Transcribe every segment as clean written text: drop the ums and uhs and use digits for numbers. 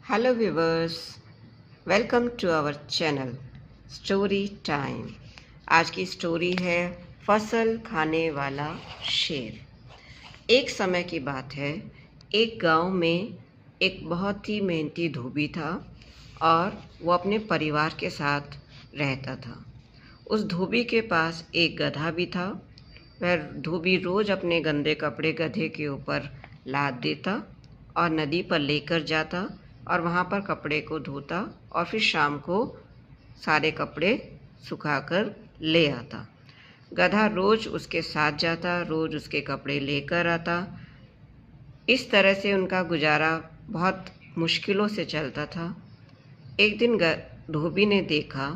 Hello viewers, welcome to our channel story time. आज की story है फसल खाने वाला शेर। एक समय की बात है, एक गांव में एक बहुत ही मेहनती धोबी था और वो अपने परिवार के साथ रहता था। उस धोबी के पास एक गधा भी था। वह धोबी रोज़ अपने गंदे कपड़े गधे के ऊपर लाद देता और नदी पर लेकर जाता और वहाँ पर कपड़े को धोता और फिर शाम को सारे कपड़े सुखाकर ले आता। गधा रोज़ उसके साथ जाता, रोज़ उसके कपड़े लेकर आता। इस तरह से उनका गुजारा बहुत मुश्किलों से चलता था। एक दिन धोबी ने देखा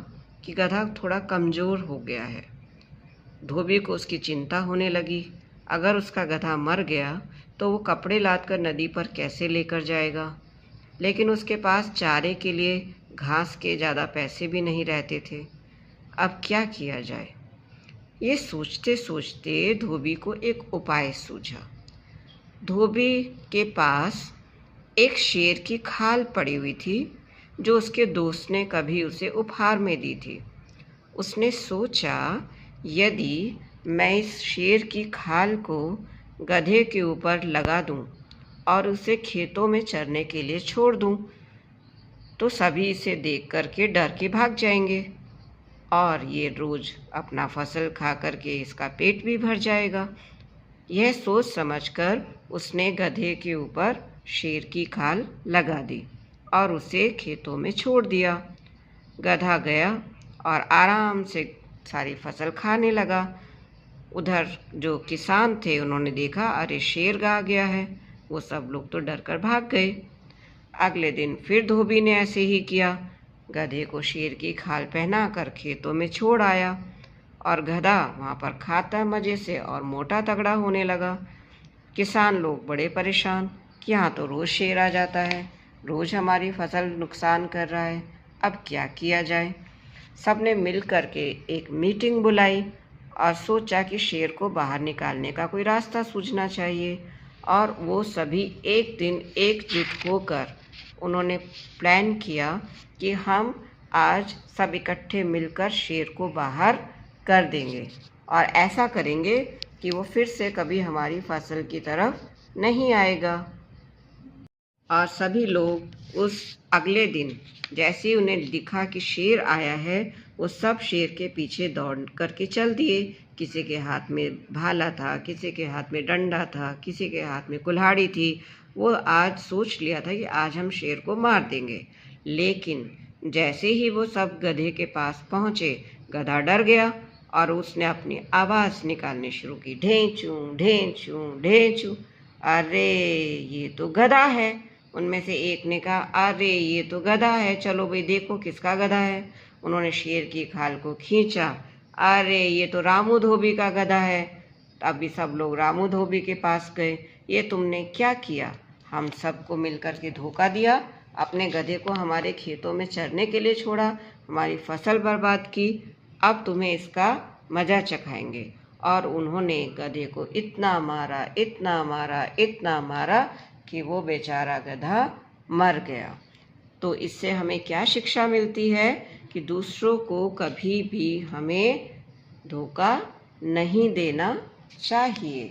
कि गधा थोड़ा कमज़ोर हो गया है। धोबी को उसकी चिंता होने लगी। अगर उसका गधा मर गया तो वो कपड़े लादकर नदी पर कैसे लेकर जाएगा। लेकिन उसके पास चारे के लिए घास के ज़्यादा पैसे भी नहीं रहते थे। अब क्या किया जाए, ये सोचते सोचते धोबी को एक उपाय सूझा। धोबी के पास एक शेर की खाल पड़ी हुई थी जो उसके दोस्त ने कभी उसे उपहार में दी थी। उसने सोचा, यदि मैं इस शेर की खाल को गधे के ऊपर लगा दूं और उसे खेतों में चरने के लिए छोड़ दूं, तो सभी इसे देख करके डर के भाग जाएंगे और ये रोज़ अपना फसल खा करके इसका पेट भी भर जाएगा। यह सोच समझकर उसने गधे के ऊपर शेर की खाल लगा दी और उसे खेतों में छोड़ दिया। गधा गया और आराम से सारी फसल खाने लगा। उधर जो किसान थे उन्होंने देखा, अरे शेर आ गया है। वो सब लोग तो डर कर भाग गए। अगले दिन फिर धोबी ने ऐसे ही किया। गधे को शेर की खाल पहनाकर खेतों में छोड़ आया और गधा वहाँ पर खाता मज़े से और मोटा तगड़ा होने लगा। किसान लोग बड़े परेशान कि यहाँ तो रोज़ शेर आ जाता है, रोज़ हमारी फसल नुकसान कर रहा है, अब क्या किया जाए। सब ने मिल कर के एक मीटिंग बुलाई और सोचा कि शेर को बाहर निकालने का कोई रास्ता सूझना चाहिए। और वो सभी एक दिन एकजुट होकर उन्होंने प्लान किया कि हम आज सब इकट्ठे मिलकर शेर को बाहर कर देंगे और ऐसा करेंगे कि वो फिर से कभी हमारी फसल की तरफ नहीं आएगा। और सभी लोग उस अगले दिन जैसे ही उन्हें दिखा कि शेर आया है, वो सब शेर के पीछे दौड़ करके चल दिए। किसी के हाथ में भाला था, किसी के हाथ में डंडा था, किसी के हाथ में कुल्हाड़ी थी। वो आज सोच लिया था कि आज हम शेर को मार देंगे। लेकिन जैसे ही वो सब गधे के पास पहुँचे, गधा डर गया और उसने अपनी आवाज़ निकालनी शुरू की, ढेंचूं ढेंचूं ढेंचूं। अरे ये तो गधा है। उनमें से एक ने कहा, अरे ये तो गधा है, चलो भाई देखो किसका गधा है। उन्होंने शेर की खाल को खींचा, अरे ये तो रामू धोबी का गधा है। अभी सब लोग रामू धोबी के पास गए, ये तुमने क्या किया, हम सबको मिलकर के धोखा दिया, अपने गधे को हमारे खेतों में चरने के लिए छोड़ा, हमारी फसल बर्बाद की, अब तुम्हें इसका मज़ा चखाएंगे। और उन्होंने गधे को इतना मारा, इतना मारा, इतना मारा कि वो बेचारा गधा मर गया। तो इससे हमें क्या शिक्षा मिलती है कि दूसरों को कभी भी हमें धोखा नहीं देना चाहिए।